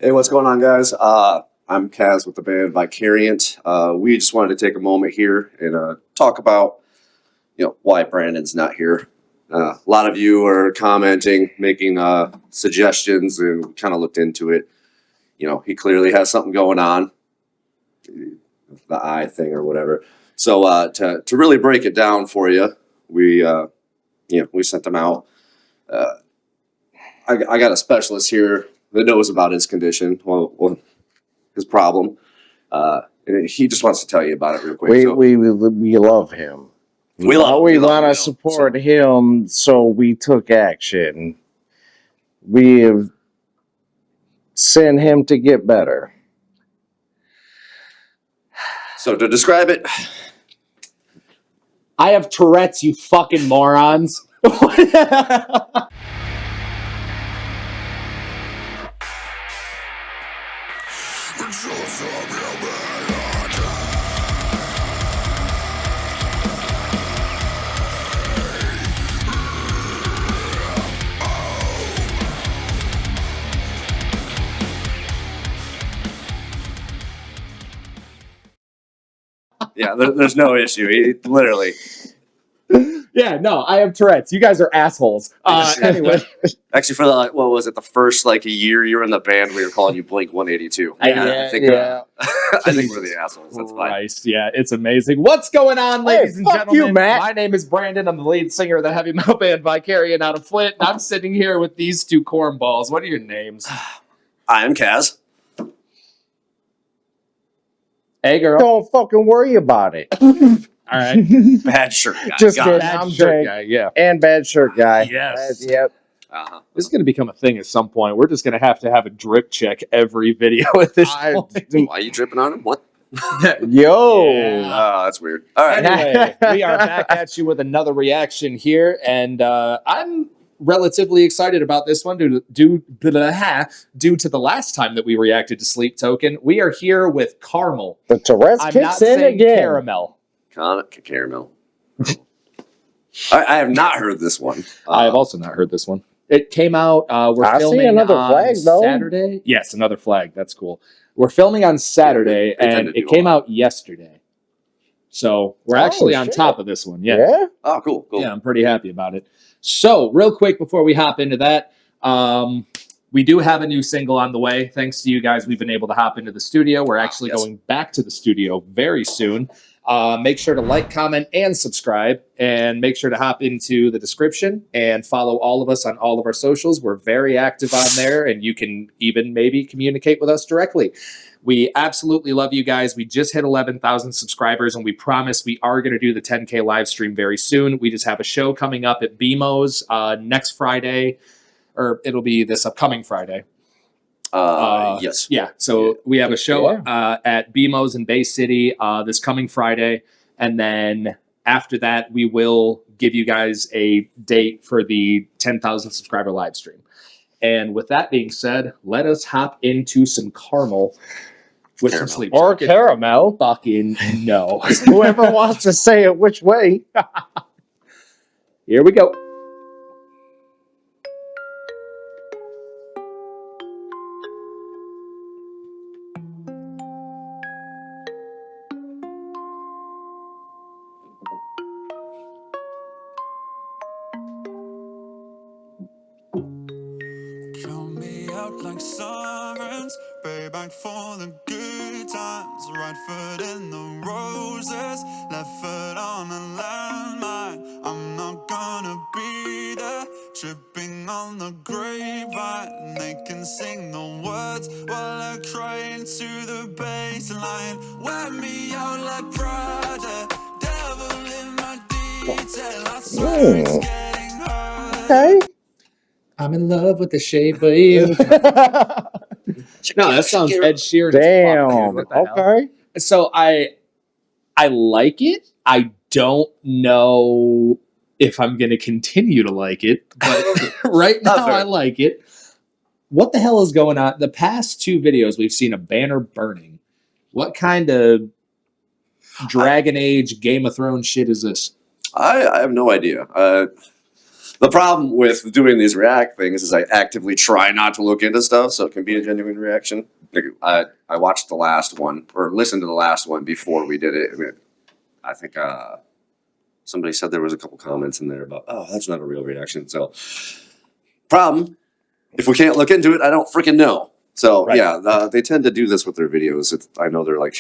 Hey, what's going on, guys? I'm Kaz with the band Vicariant. We just wanted to take a moment here and talk about, why Brandon's not here. A lot of you are commenting, making suggestions, and we kind of looked into it. He clearly has something going on, the eye thing or whatever. So to really break it down for you, we sent them out. I got a specialist here that knows about his condition, well his problem. And he just wants to tell you about it real quick. We love him. We want to support him, so we took action. We have sent him to get better. So to describe it, I have Tourette's, you fucking morons. yeah, there's no issue. He literally. Yeah, no, I have Tourette's. You guys are assholes. Anyway. Actually, for what was it, the first a year you were in the band, we were calling you Blink 182. I think we're the assholes. That's fine. Christ, yeah, it's amazing. What's going on, ladies and gentlemen? You, Matt. My name is Brandon. I'm the lead singer of the heavy metal band Vicariant out of Flint. And I'm sitting here with these two cornballs. What are your names? I am Kaz. Hey, girl. Don't fucking worry about it. All right. Bad shirt guy. Just Got kidding. it. I'm Bad shirt Jake. guy, yeah. And bad shirt guy. Yes. Yep. Uh-huh. This is going to become a thing at some point. We're just going to have a drip check every video at this point. Why are you dripping on him? What? Yo. Yeah. Oh, that's weird. All right. Anyway, we are back at you with another reaction here, and I'm relatively excited about this one due to the last time that we reacted to Sleep Token. We are here with Caramel. The Tourette's I'm kicks not in saying again. caramel. Caramel. I have not heard this one. I have also not heard this one. It came out. We're I filming see another on flag, though. Saturday. Yes, another flag. That's cool. We're filming on Saturday, they tend and to it do came a lot. out yesterday. So we're Oh, actually on shit. top of this one. Yeah? Oh, cool. Yeah, I'm pretty happy about it. So, real quick before we hop into that, we do have a new single on the way. Thanks to you guys, we've been able to hop into the studio. We're actually going back to the studio very soon. Make sure to like, comment, and subscribe. And make sure to hop into the description and follow all of us on all of our socials. We're very active on there, and you can even maybe communicate with us directly. We absolutely love you guys. We just hit 11,000 subscribers, and we promise we are going to do the 10K live stream very soon. We just have a show coming up at BMO's next Friday, or it'll be this upcoming Friday. Yes. Yeah, so we have a show at BMO's in Bay City this coming Friday, and then after that, we will give you guys a date for the 10,000 subscriber live stream. And with that being said, let us hop into some caramel with some sleep. Or caramel. Fucking no. Whoever wants to say it which way. Here we go. Count me out like sirens, pay back for the good times. Right foot in the roses, left foot on a landmine. I'm not gonna be there, tripping on the grapevine. They can sing the words while I cry into the baseline. Wear me out like Prada, devil in my detail. I swear it's getting hurt. Okay. I'm in love with the shape of you. No, that sounds Ed Sheeran. Damn. What the hell? Okay. So I like it. I don't know if I'm going to continue to like it, but right now I like it. What the hell is going on? The past two videos, we've seen a banner burning. What kind of Dragon Age, Game of Thrones shit is this? I have no idea. The problem with doing these react things is I actively try not to look into stuff, so it can be a genuine reaction. I watched the last one, or listened to the last one before we did it. I think somebody said there was a couple comments in there about, oh, that's not a real reaction. So, problem, if we can't look into it, I don't freaking know. So, Right. yeah, they tend to do this with their videos. I know they're like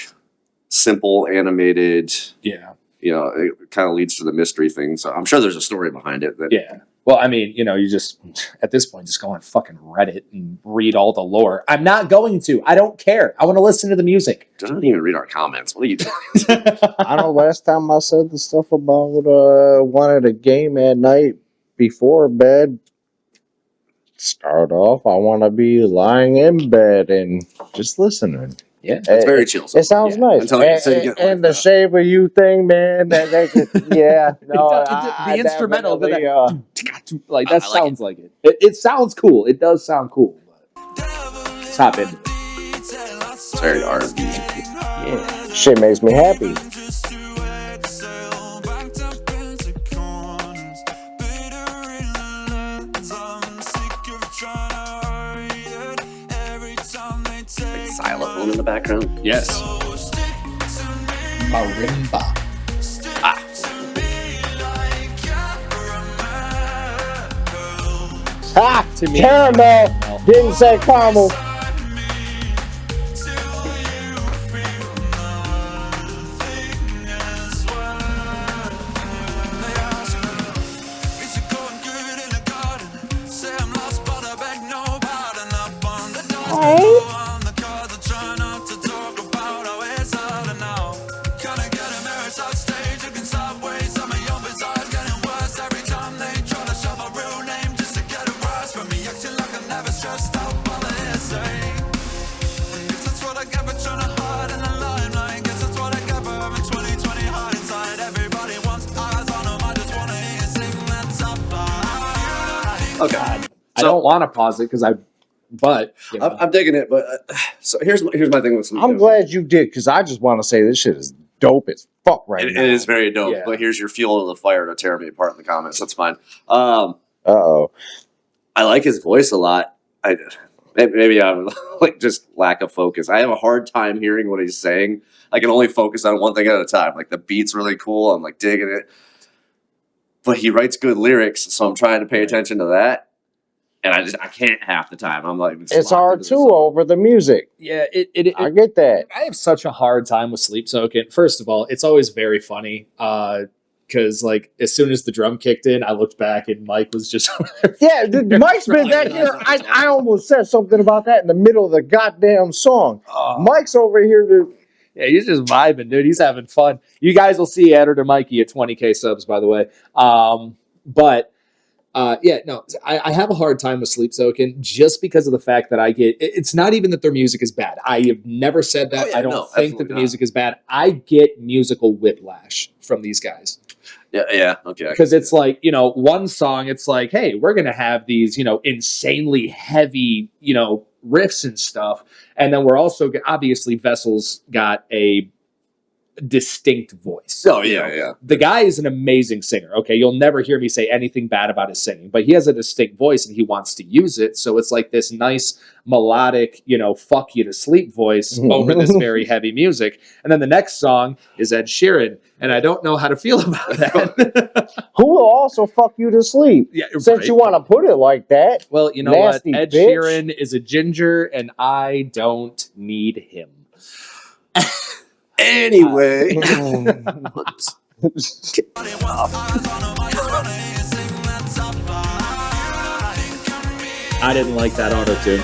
simple, animated. Yeah. You know, it kind of leads to the mystery thing. So I'm sure there's a story behind it. That, Yeah. Well, I mean, you know, you just, at this point, just go on fucking Reddit and read all the lore. I'm not going to. I don't care. I want to listen to the music. Doesn't even read our comments. What are you doing? I know last time I said the stuff about wanted a game at night before bed. Start off, I want to be lying in bed and just listening. Yeah. It's very chill. It sounds Yeah. nice. Until you get And like the shape of you thing, man. Yeah. No, The instrumental, definitely, like that I like sounds like it. It sounds cool. It does sound cool. But top end. It's very R&B. Yeah. shit makes me happy. Silent one in the background. Yes. Marimba. Ha! To me, Caramel! no. Didn't say caramel. Okay. I don't want to pause it because but you know. I'm digging it, but so here's my thing with Sleep. I'm glad you did, because I just want to say this shit is dope as fuck right It now. is very dope, Yeah. but here's your fuel to the fire to tear me apart in the comments. That's fine. Uh-oh. I like his voice a lot. Maybe I'm like just lack of focus. I have a hard time hearing what he's saying. I can only focus on one thing at a time. Like the beat's really cool. I'm like digging it. But he writes good lyrics, so I'm trying to pay attention to that. And I can't half the time. I'm like, It's hard too over the music. Yeah, I get that. I have such a hard time with Sleep Soaking. First of all, it's always very funny because like as soon as the drum kicked in, I looked back and Mike was just Yeah, Mike's been back here. I almost said something about that in the middle of the goddamn song. Mike's over here to... Yeah, he's just vibing, dude. He's having fun. You guys will see Editor Mikey at 20K subs, by the way. I have a hard time with Sleep Soaking just because of the fact that it's not even that their music is bad. I have never said that. Oh, yeah, I don't no, think that absolutely the not. music is bad. I get musical whiplash from these guys. Yeah, okay. Because it's like, one song, it's like, hey, we're going to have these, insanely heavy, riffs and stuff. And then we're also, obviously, Vessel's got a distinct voice. Oh, yeah. The guy is an amazing singer. Okay, you'll never hear me say anything bad about his singing, but he has a distinct voice and he wants to use it. So it's like this nice melodic, fuck you to sleep voice over this very heavy music. And then the next song is Ed Sheeran, and I don't know how to feel about that. Who will also fuck you to sleep? Yeah, Since right. you want to put it like that. Well, you know Nasty what? Ed bitch. Sheeran is a ginger, and I don't need him. Anyway. I didn't like that auto tune.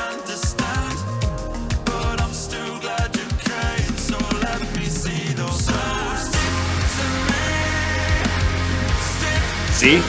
See?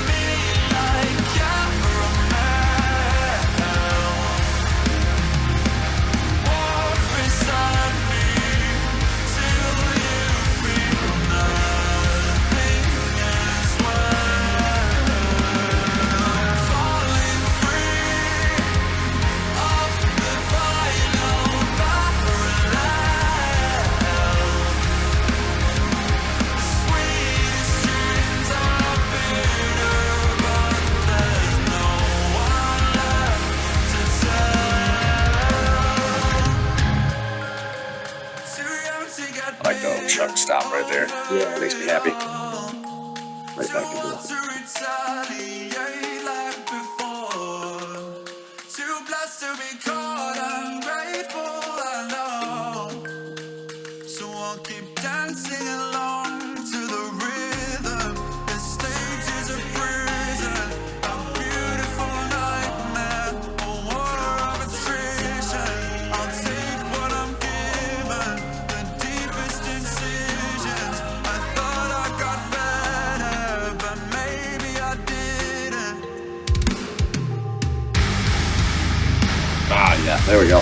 stop right there. Yeah. It makes me happy. Right back into it. To retaliate like before. Too blessed to be caught ungrateful, I know. So I'll keep dancing along to the rhythm. The stage is a prison, a beautiful nightmare, a war of attrition. I'll take what I'm given, the deepest incisions. I thought I got better, but maybe I didn't. Ah, yeah, there we go.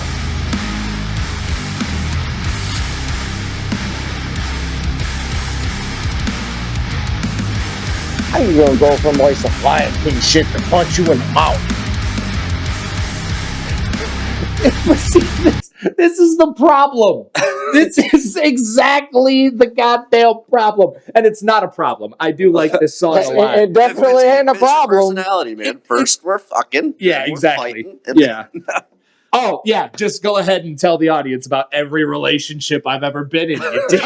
How you gonna go from like some Lion King shit to punch you in the mouth? This is the problem. This is exactly the goddamn problem. And it's not a problem. I do like this song a lot. It definitely ain't a It's your problem. personality, man. First we're fucking. Yeah, then we're exactly. fighting, and Yeah. Oh, yeah. Just go ahead and tell the audience about every relationship I've ever been in, you dick.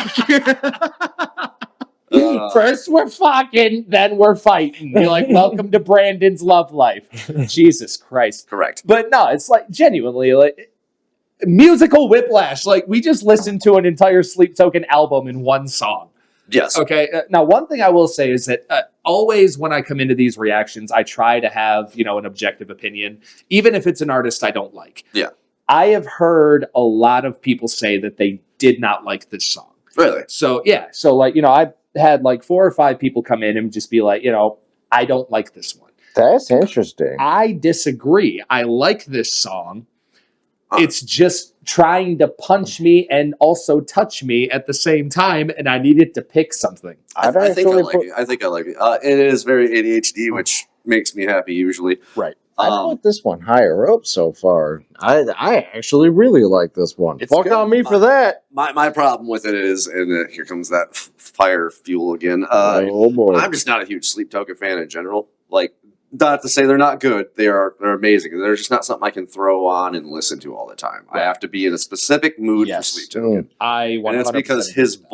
First we're fucking, then we're fighting. You're like, welcome to Brandon's love life. Jesus Christ. Correct. But no, it's like genuinely like musical whiplash. Like we just listened to an entire Sleep Token album in one song. Yes. Okay. Now, one thing I will say is that always when I come into these reactions, I try to have, an objective opinion, even if it's an artist I don't like. Yeah. I have heard a lot of people say that they did not like this song. Really? So, yeah. So, like, I've had like 4 or 5 people come in and just be like, I don't like this one. That's interesting. I disagree. I like this song. Huh. It's just trying to punch me and also touch me at the same time, and I needed to pick something. I think I like it. I think I like it. It is very ADHD, which makes me happy usually. Right. I put this one higher up so far. I actually really like this one. It's Fuck good. on me for that. My problem with it is, and here comes that fire fuel again. Oh boy. I'm just not a huge Sleep Token fan in general. Like, not to say they're not good. They're amazing. They're just not something I can throw on and listen to all the time. Right. I have to be in a specific mood Yes. for Sleep Token. I 100% And it's because agree his with that.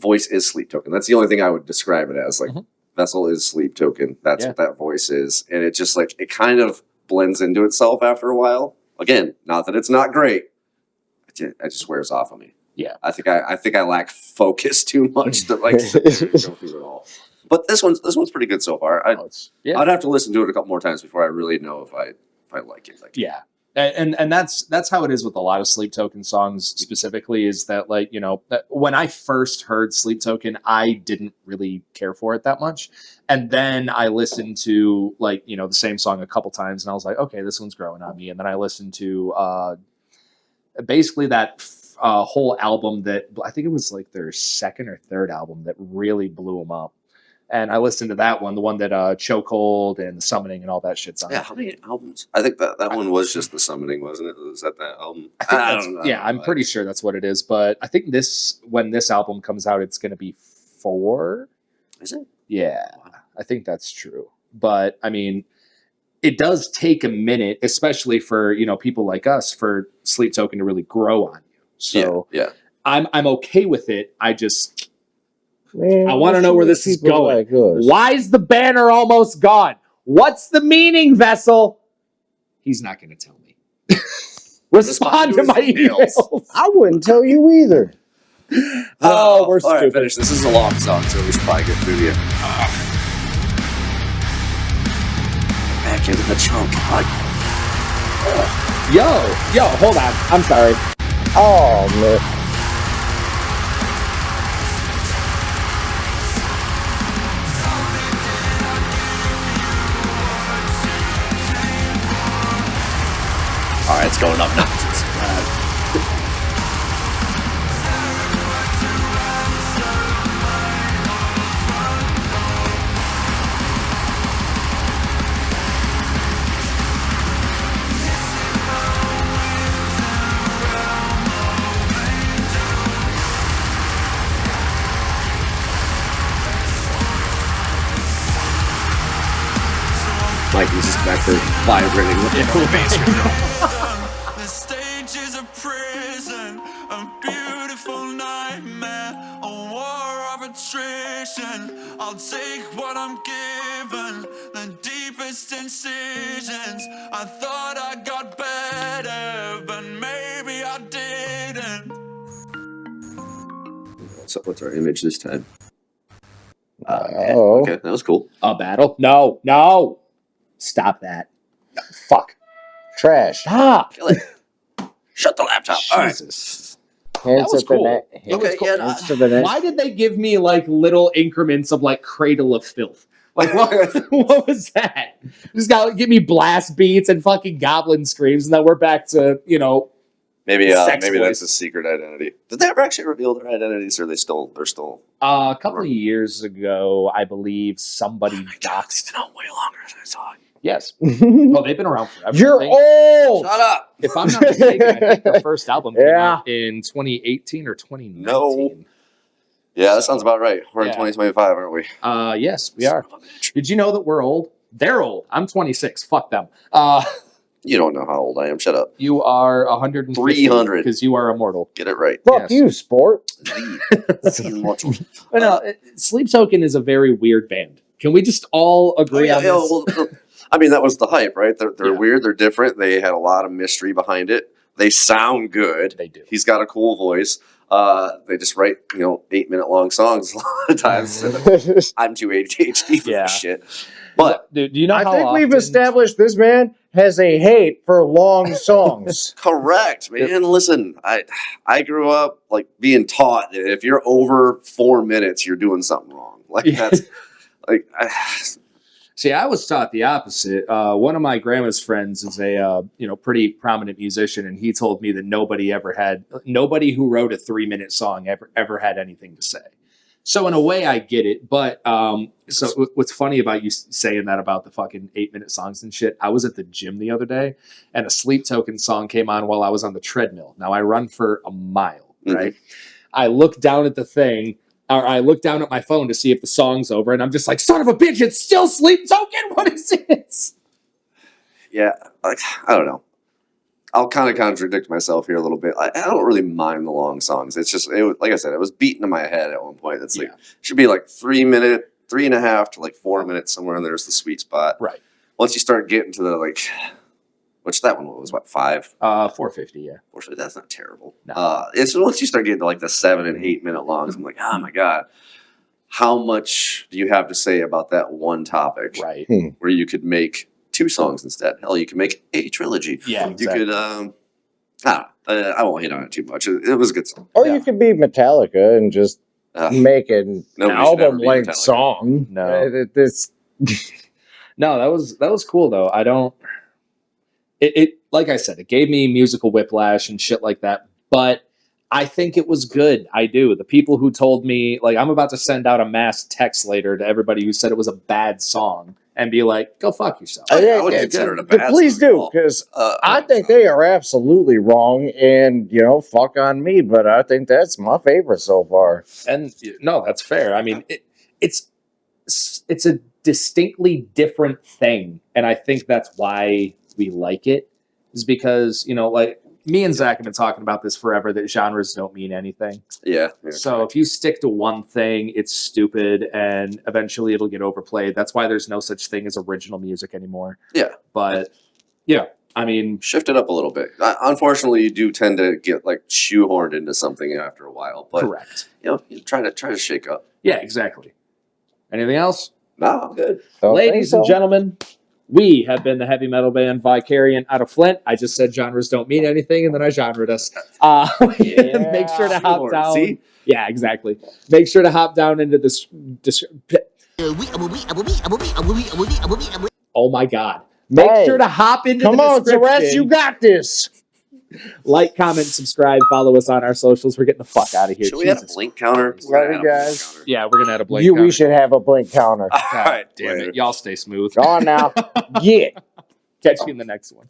voice is Sleep Token. That's the only thing I would describe it as. Like, Mhm. Vessel is Sleep Token. That's Yeah. what that voice is. And it just like, it kind of blends into itself after a while. Again, not that it's not great. It just wears off on me. Yeah. I think I lack focus too much to like sit there and go through it all. But this one's pretty good so far. Yeah. I'd have to listen to it a couple more times before I really know if I like it. Like, Yeah. And that's how it is with a lot of Sleep Token songs specifically, is that like, that when I first heard Sleep Token, I didn't really care for it that much. And then I listened to like, the same song a couple times and I was like, okay, this one's growing on me. And then I listened to basically that whole album that I think it was like their second or third album that really blew them up. And I listened to that one, the one that Chokehold and the Summoning and all that shit's on. yeah, how many albums? I think that one was just the Summoning, wasn't it? Was that album? I think don't know. I'm pretty sure that's what it is. But I think when this album comes out, it's going to be 4. Is it? Yeah, I think that's true. But I mean, it does take a minute, especially for people like us, for Sleep Token to really grow on you. So yeah. I'm okay with it. I just Man, I want to know where this is people going. like us. Why's the banner almost gone? What's the meaning, Vessel? He's not going to tell me. Respond to his my emails. emails. I wouldn't tell you either. Oh, we're all right, stupid. finish. This is a long song, so we should probably get through the back into the chunk. Yo, hold on. I'm sorry. Oh man. All right, it's going up now. Mikey's just back there vibrating with the bass. The stage is a prison, a beautiful beautiful nightmare, a war of attrition. I'll take what I'm given, the deepest incisions. I thought I got better, but maybe I didn't. So what's our image this time? Oh. Okay, that was cool. A battle? No. Stop that. Fuck. Trash. Stop. Shut the laptop. All right. Jesus. Hands was at the cool. net. It was cool. Hands to the net. Why did they give me like little increments of like Cradle of Filth? Like what was that? Just give me blast beats and fucking goblin screams, and then we're back to Maybe Sex maybe voice. that's a secret identity. Did they ever actually reveal their identities, or they're still? A couple of years ago, I believe somebody doxed. No, way longer than I thought. Yes. Oh, they've been around forever. You're old. Shut up. If I'm not mistaken, I think their first album came Yeah. out in 2018 or 2019. No. Yeah, that sounds about right. We're in Yeah. 2025, aren't we? Yes, we are. Did you know that we're old? They're old. I'm 26. Fuck them. You don't know how old I am. Shut up. You are 150 300. because you are immortal. Get it right. Fuck Yes. you, sport. Immortal. But no, Sleep Token is a very weird band. Can we just all agree on this? Well, I mean, that was the hype, right? They're Yeah. weird. They're different. They had a lot of mystery behind it. They sound good. They do. He's got a cool voice. They just write 8-minute long songs a lot of times. I'm too ADHD for Yeah. this shit. But do you know I how think we've often- established this man has a hate for long songs. correct, man. Listen, I grew up like being taught that if you're over 4 minutes, you're doing something wrong. Like Yeah. that's like See, I was taught the opposite. One of my grandma's friends is a pretty prominent musician, and he told me that nobody who wrote a 3-minute song ever had anything to say. So in a way, I get it. But so what's funny about you saying that about the fucking 8-minute songs and shit? I was at the gym the other day, and a Sleep Token song came on while I was on the treadmill. Now I run for a mile, right? I look down at the thing. Or I look down at my phone to see if the song's over, and I'm just like, son of a bitch, it's still Sleep Token? What is this? yeah, like I don't know. I'll kind of contradict myself here a little bit. I don't really mind the long songs. It's just like I said, it was beating in my head at one point. It's like should be like 3-minute, 3.5 to like 4 minutes somewhere, and there's the sweet spot. Right. Once you start getting to the which that one was what 5? 450, yeah. Fortunately, that's not terrible. No. It's once you start getting to like the 7 and 8 minute longs, I'm like, oh my god, how much do you have to say about that one topic? Right. Where you could make 2 songs instead. Hell, you could make a trilogy. Yeah, You exactly. could. I won't hit on it too much. It was a good song. Or Yeah. you could be Metallica and just Uh, make an Nobody should ever album be length Metallica. song. No. This No, that was cool though. I don't. It like I said, it gave me musical whiplash and shit like that. But I think it was good. I do. The people who told me, like, I'm about to send out a mass text later to everybody who said it was a bad song and be like, go fuck yourself. I wouldn't consider it a bad please song at do, all. because I think they are absolutely wrong, and fuck on me, but I think that's my favorite so far. And no, that's fair. I mean, it's a distinctly different thing, and I think that's why we like it. Is because like me and Zach have been talking about this forever, that genres don't mean anything. Yeah. So if you stick to one thing, it's stupid, and eventually it'll get overplayed. That's why there's no such thing as original music anymore. Yeah. But yeah, I mean, shift it up a little bit. Unfortunately, you do tend to get like shoehorned into something after a while. But correct. you try to shake up. Yeah, exactly. Anything else? No, I'm good. Don't think Ladies so. and gentlemen, we have been the heavy metal band Vicariant out of Flint. I just said genres don't mean anything, and then I genred us. Yeah. Make sure to hop Shoehorn, down. see? Yeah, exactly. Make sure to hop down into this. Oh my God. Make Hey, sure to hop into Come the on, description. Tourette's, you got this. Like, comment, subscribe, follow us on our socials. We're getting the fuck out of here. Should we have a Jesus blink counter? Christ. We're gonna Love you add a blink guys. counter. Yeah, we're gonna add a blink. We counter. should have a blink counter. All God right, damn later. it. Y'all stay smooth. Go on now. Yeah. Catch you in the next one.